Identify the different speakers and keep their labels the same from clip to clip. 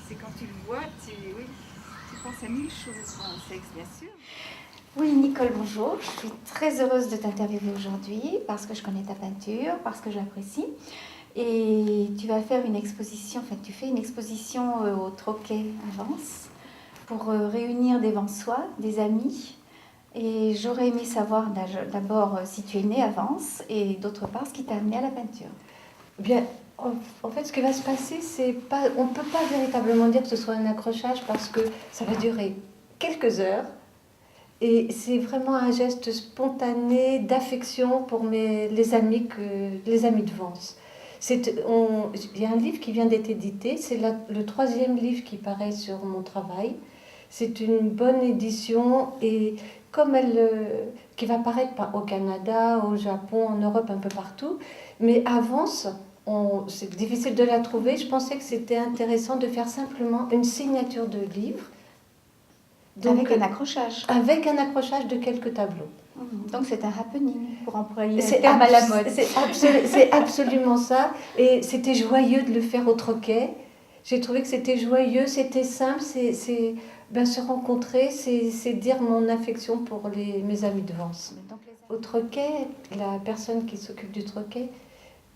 Speaker 1: c'est quand tu le vois, oui, tu penses à mille choses en sexe, bien sûr.
Speaker 2: Oui, Nicole, bonjour. Je suis très heureuse de t'interviewer aujourd'hui parce que je connais ta peinture, parce que j'apprécie. Et tu vas faire une exposition, enfin tu fais une exposition au Troquet à Vence pour réunir des Vensois, des amis. Et j'aurais aimé savoir d'abord si tu es née à Vence et d'autre part ce qui t'a amené à la peinture.
Speaker 3: Bien, en fait, ce qui va se passer, c'est pas, on ne peut pas véritablement dire que ce soit un accrochage parce que ça va durer quelques heures. Et c'est vraiment un geste spontané d'affection pour les amis de Vence. Il y a un livre qui vient d'être édité, c'est le troisième livre qui paraît sur mon travail. C'est une bonne édition et comme qui va paraître au Canada, au Japon, en Europe, un peu partout. Mais à Vence, c'est difficile de la trouver. Je pensais que c'était intéressant de faire simplement une signature de livre.
Speaker 2: Donc, avec un accrochage.
Speaker 3: Avec un accrochage de quelques tableaux.
Speaker 2: Donc c'est un happening, pour employer un terme à la mode.
Speaker 3: C'est absolument ça. Et c'était joyeux de le faire au Troquet. J'ai trouvé que c'était joyeux, c'était simple, se rencontrer, c'est dire mon affection pour mes amis de Vence. Au Troquet, la personne qui s'occupe du Troquet,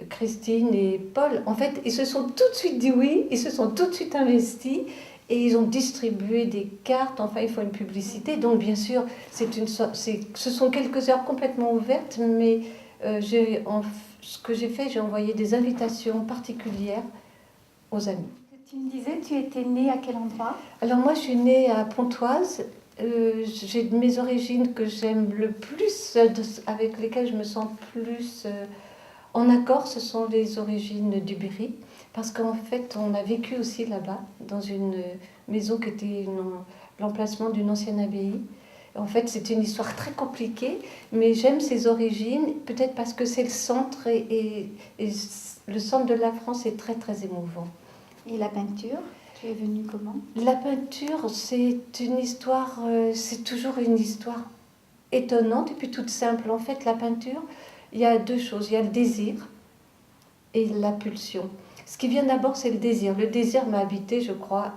Speaker 3: Christine et Paul, en fait, ils se sont tout de suite dit oui, ils se sont tout de suite investis. Et ils ont distribué des cartes, enfin il faut une publicité. Donc bien sûr, ce sont quelques heures complètement ouvertes, mais ce que j'ai fait, j'ai envoyé des invitations particulières aux amis.
Speaker 2: Tu me disais, tu étais née à quel endroit?
Speaker 3: Alors moi je suis née à Pontoise. J'ai mes origines que j'aime le plus, avec lesquelles je me sens plus en accord, ce sont les origines du Berry. Parce qu'en fait, on a vécu aussi là-bas, dans une maison qui était l'emplacement d'une ancienne abbaye. En fait, c'est une histoire très compliquée, mais j'aime ces origines, peut-être parce que c'est le centre, et le centre de la France est très, très émouvant.
Speaker 2: Et la peinture, tu es venue comment?
Speaker 3: La peinture, c'est une histoire, c'est toujours une histoire étonnante et puis toute simple. En fait, la peinture, il y a deux choses. Il y a le désir et la pulsion. Ce qui vient d'abord, c'est le désir. Le désir m'a habité, je crois,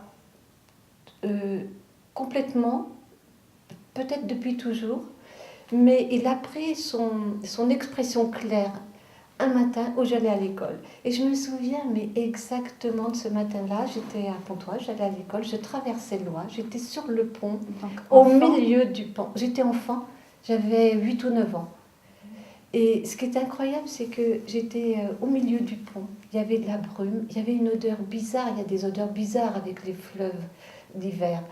Speaker 3: complètement, peut-être depuis toujours, mais il a pris son expression claire un matin où j'allais à l'école. Et je me souviens, mais exactement de ce matin-là, j'étais à Pontoise, j'allais à l'école, je traversais l'Oie, j'étais sur le pont, au milieu du pont. J'étais enfant, j'avais 8 ou 9 ans. Et ce qui est incroyable, c'est que j'étais au milieu du pont. Il y avait de la brume, il y avait une odeur bizarre. Il y a des odeurs bizarres avec les fleuves d'hiver.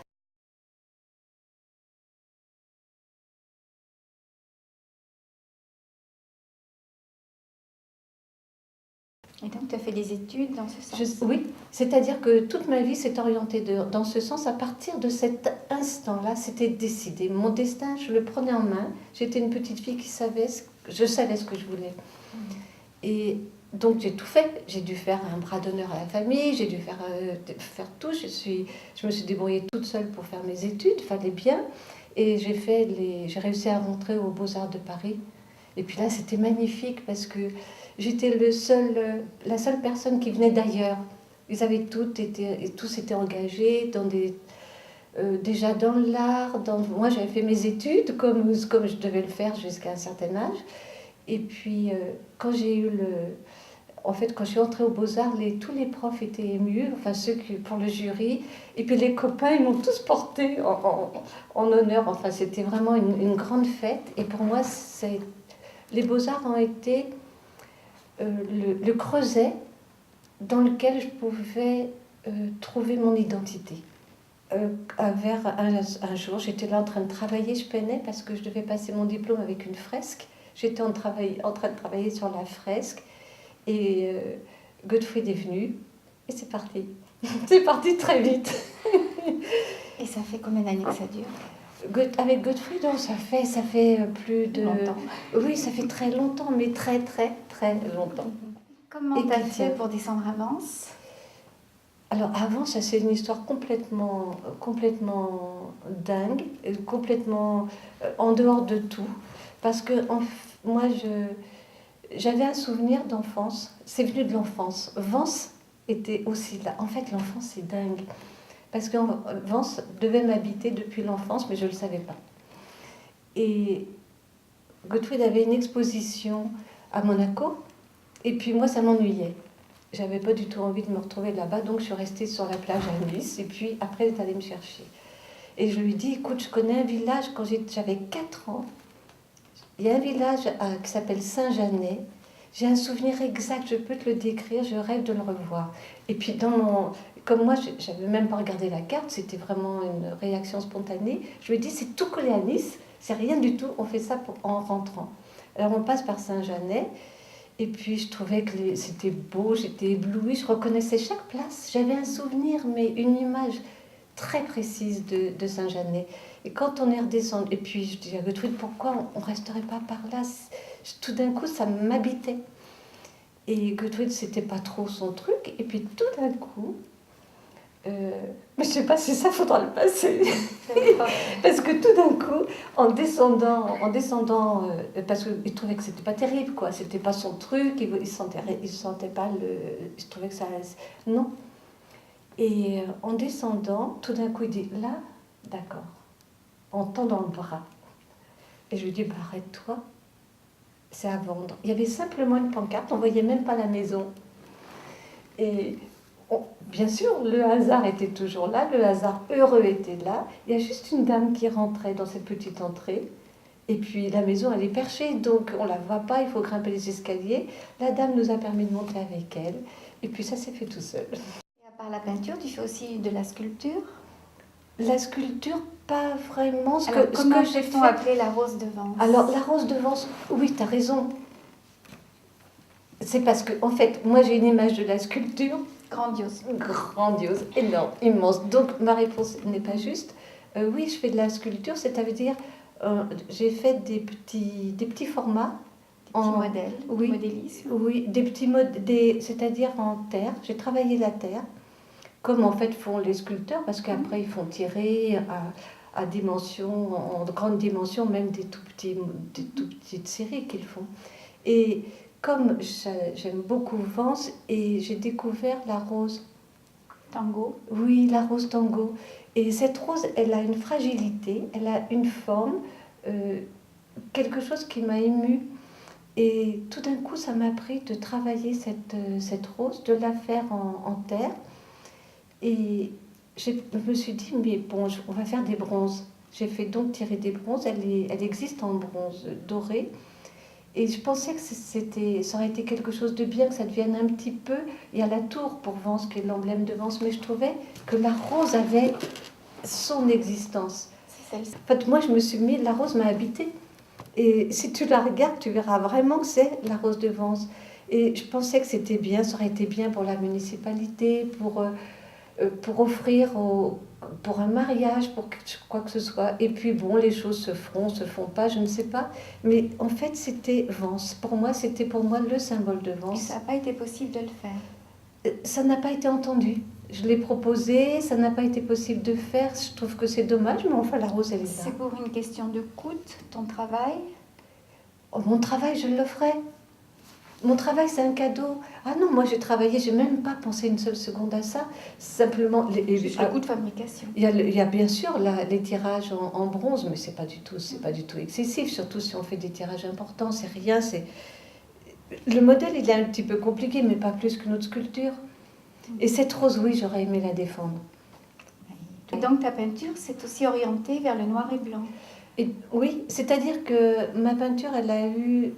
Speaker 2: Et donc tu as fait des études dans ce sens?
Speaker 3: Oui, c'est-à-dire que toute ma vie s'est orientée dans ce sens. À partir de cet instant-là, c'était décidé. Mon destin, je le prenais en main. J'étais une petite fille qui je savais ce que je voulais. Et donc j'ai tout fait. J'ai dû faire un bras d'honneur à la famille, j'ai dû faire tout. Je me suis débrouillée toute seule pour faire mes études, il fallait bien. Et j'ai réussi à rentrer aux Beaux-Arts de Paris. Et puis là, c'était magnifique parce que j'étais la seule personne qui venait d'ailleurs. Ils avaient tous été engagés déjà dans l'art. Moi, j'avais fait mes études comme je devais le faire jusqu'à un certain âge. Et puis, quand je suis entrée aux Beaux-Arts, tous les profs étaient émus, enfin pour le jury. Et puis les copains, ils m'ont tous porté en honneur. Enfin, c'était vraiment une grande fête. Et pour moi, les Beaux-Arts ont été le creuset dans lequel je pouvais trouver mon identité. Vers un jour, j'étais là en train de travailler, je peinais parce que je devais passer mon diplôme avec une fresque. J'étais en train de travailler sur la fresque et Gottfried est venu et c'est parti. C'est parti très vite.
Speaker 2: Et ça fait combien d'années que ça dure?
Speaker 3: Avec Gottfried, ça fait plus de...
Speaker 2: Longtemps.
Speaker 3: Oui, ça fait très longtemps, mais très très très longtemps.
Speaker 2: Comment tu as fait pour descendre à Vence?
Speaker 3: Alors avant, ça c'est une histoire complètement dingue, complètement en dehors de tout. Parce que moi, j'avais un souvenir d'enfance, c'est venu de l'enfance. Vence, était aussi là. En fait, l'enfance, c'est dingue. Parce que Vence devait m'habiter depuis l'enfance, mais je ne le savais pas. Et Gottfried avait une exposition à Monaco, et puis moi, ça m'ennuyait. J'avais pas du tout envie de me retrouver là-bas, donc je suis restée sur la plage à Nice, et puis après, elle est allée me chercher. Et je lui dis, écoute, je connais un village, quand j'avais 4 ans, il y a un village qui s'appelle Saint-Jeannet. J'ai un souvenir exact, je peux te le décrire, je rêve de le revoir. Et puis, comme moi, je n'avais même pas regardé la carte, c'était vraiment une réaction spontanée. Je lui ai dit, c'est tout collé à Nice, c'est rien du tout, on fait ça en rentrant. Alors, on passe par Saint-Jeannet, et puis je trouvais que c'était beau, j'étais éblouie, je reconnaissais chaque place. J'avais un souvenir, mais une image très précise de Saint-Jeannet. Et quand on est redescendu, et puis je dis à Gottfried, pourquoi on ne resterait pas par là? Tout d'un coup, ça m'habitait. Et Gottfried, c'était pas trop son truc. Et puis tout d'un coup, mais je sais pas si ça faudra le passer. Parce que tout d'un coup, en descendant, parce qu'il trouvait que c'était pas terrible, quoi. C'était pas son truc, il sentait pas le. Je trouvais que ça. Non. Et en descendant, tout d'un coup, il dit là, d'accord, en tendant le bras. Et je lui dis, bah, arrête-toi, c'est à vendre. Il y avait simplement une pancarte, on ne voyait même pas la maison. Et bien sûr, le hasard était toujours là, le hasard heureux était là. Il y a juste une dame qui rentrait dans cette petite entrée. Et puis la maison, elle est perchée, donc on ne la voit pas, il faut grimper les escaliers. La dame nous a permis de monter avec elle. Et puis ça s'est fait tout seul.
Speaker 2: Et à part la peinture, tu fais aussi de la sculpture?
Speaker 3: La sculpture, pas vraiment.
Speaker 2: Comment peut-on appeler la rose de Vence?
Speaker 3: Alors, la rose de Vence, oui, tu as raison. C'est parce que, en fait, moi j'ai une image de la sculpture.
Speaker 2: Grandiose.
Speaker 3: Grandiose, énorme, immense. Donc, ma réponse n'est pas juste. Oui, je fais de la sculpture, c'est-à-dire, j'ai fait des petits formats.
Speaker 2: Des petits modèles,
Speaker 3: oui,
Speaker 2: modélisme.
Speaker 3: Oui, des petits c'est-à-dire en terre. J'ai travaillé la terre, comme en fait font les sculpteurs, parce qu'après ils font tirer à dimension, en grande dimension, même des tout petites séries qu'ils font. Et comme j'aime beaucoup Vence, et j'ai découvert la rose.
Speaker 2: Tango.
Speaker 3: Oui, la rose tango. Et cette rose, elle a une fragilité, elle a une forme, quelque chose qui m'a émue. Et tout d'un coup, ça m'a pris de travailler cette rose, de la faire en terre. Et je me suis dit, mais bon, on va faire des bronzes. J'ai fait donc tirer des bronzes, elle existe en bronze doré. Et je pensais que ça aurait été quelque chose de bien, que ça devienne un petit peu. Il y a la tour pour Vence, qui est l'emblème de Vence, mais je trouvais que la rose avait son existence.
Speaker 2: C'est celle-ci.
Speaker 3: En fait, moi, je me suis mis, la rose m'a habitée. Et si tu la regardes, tu verras vraiment que c'est la rose de Vence. Et je pensais que c'était bien, ça aurait été bien pour la municipalité, pour offrir pour un mariage, pour quoi que ce soit. Et puis bon, les choses se font pas, je ne sais pas. Mais en fait, c'était Vence. C'était pour moi le symbole de
Speaker 2: Et
Speaker 3: Vence.
Speaker 2: ça n'a pas été possible de le faire.
Speaker 3: Ça n'a pas été entendu. Je l'ai proposé, ça n'a pas été possible de faire. Je trouve que c'est dommage, mais enfin, la rose, elle est là.
Speaker 2: C'est pour une question de coût, ton travail?
Speaker 3: Oh, mon travail, je le ferai. Mon travail, c'est un cadeau. Ah non, moi j'ai travaillé, j'ai même pas pensé une seule seconde à ça. Simplement,
Speaker 2: Juste le coût de fabrication.
Speaker 3: il y a bien sûr les tirages en bronze, mais c'est pas du tout excessif, surtout si on fait des tirages importants. C'est rien. Le modèle, il est un petit peu compliqué, mais pas plus qu'une autre sculpture. Et cette rose, oui, j'aurais aimé la défendre.
Speaker 2: Et donc ta peinture, c'est aussi orientée vers le noir et blanc.
Speaker 3: Et, oui, c'est-à-dire que ma peinture, elle a eu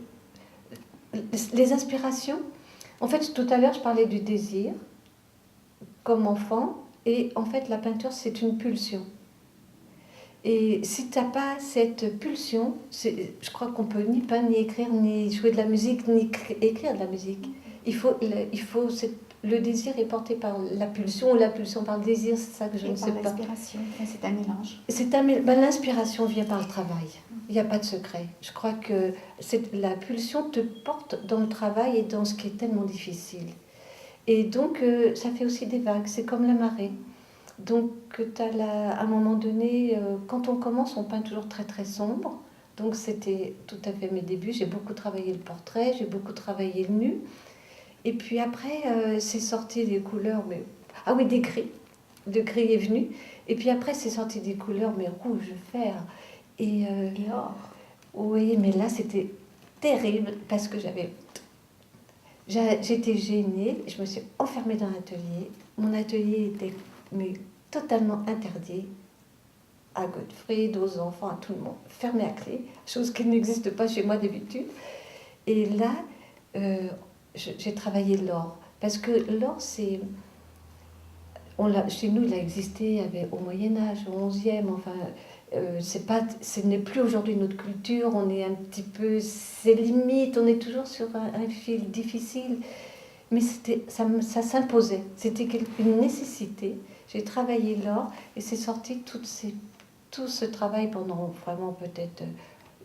Speaker 3: les inspirations. En fait, tout à l'heure, je parlais du désir comme enfant, et en fait, la peinture, c'est une pulsion. Et si tu n'as pas cette pulsion, je crois qu'on peut ni peindre, ni écrire, ni jouer de la musique, ni écrire de la musique. Le désir est porté par la pulsion, ou la pulsion par le désir, c'est ça que je ne sais pas.
Speaker 2: L'inspiration, c'est un mélange.
Speaker 3: L'inspiration vient par le travail. Il n'y a pas de secret. Je crois que la pulsion te porte dans le travail et dans ce qui est tellement difficile. Et donc, ça fait aussi des vagues. C'est comme la marée. Donc, à un moment donné, quand on commence, on peint toujours très très sombre. Donc, c'était tout à fait mes débuts. J'ai beaucoup travaillé le portrait, j'ai beaucoup travaillé le nu. Et puis après, c'est sorti des couleurs, mais... Ah oui, des gris. Le gris est venu. Et puis après, c'est sorti des couleurs, mais rouge, vert. Et
Speaker 2: or.
Speaker 3: oui, mais là, c'était terrible parce que j'étais gênée. Je me suis enfermée dans l'atelier. Mon atelier était mais, totalement interdit à Gottfried, aux enfants, à tout le monde. Fermé à clé, chose qui n'existe pas chez moi d'habitude. Et là, j'ai travaillé l'or. Parce que l'or, c'est... Chez nous, il a existé au Moyen-Âge, au XIe, enfin... ce n'est plus aujourd'hui notre culture, on est un petit peu... C'est limite, on est toujours sur un fil difficile. Mais ça s'imposait, c'était une nécessité. J'ai travaillé l'or et c'est sorti tout ce travail pendant vraiment peut-être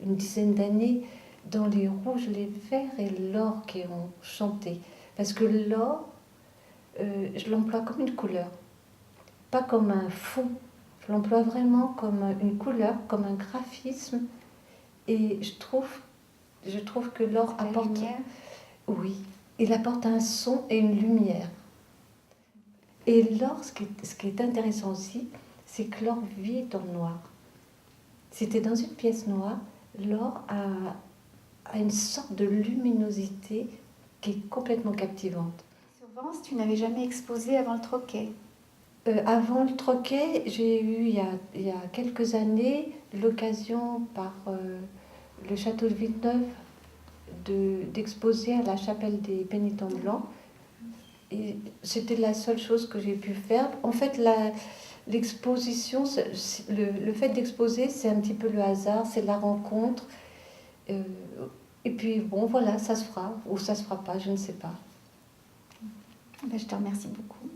Speaker 3: une dizaine d'années dans les rouges, les verts et l'or qui ont chanté. Parce que l'or, je l'emploie comme une couleur, pas comme un fond. Je l'emploie vraiment comme une couleur, comme un graphisme. Et je trouve que l'or apporte... Oui, il apporte un son et une lumière. Et l'or, ce qui est intéressant aussi, c'est que l'or vit dans le noir. C'était dans une pièce noire, l'or a une sorte de luminosité qui est complètement captivante.
Speaker 2: Sur Vence, tu n'avais jamais exposé avant le troquet?
Speaker 3: Avant le troquet, j'ai eu il y a quelques années l'occasion par le château de Villeneuve d'exposer à la chapelle des Pénitents Blancs. Et c'était la seule chose que j'ai pu faire. En fait, l'exposition, le fait d'exposer, c'est un petit peu le hasard, c'est la rencontre. Et puis, bon, voilà, ça se fera ou ça se fera pas, je ne sais pas.
Speaker 2: Ben, je te remercie beaucoup.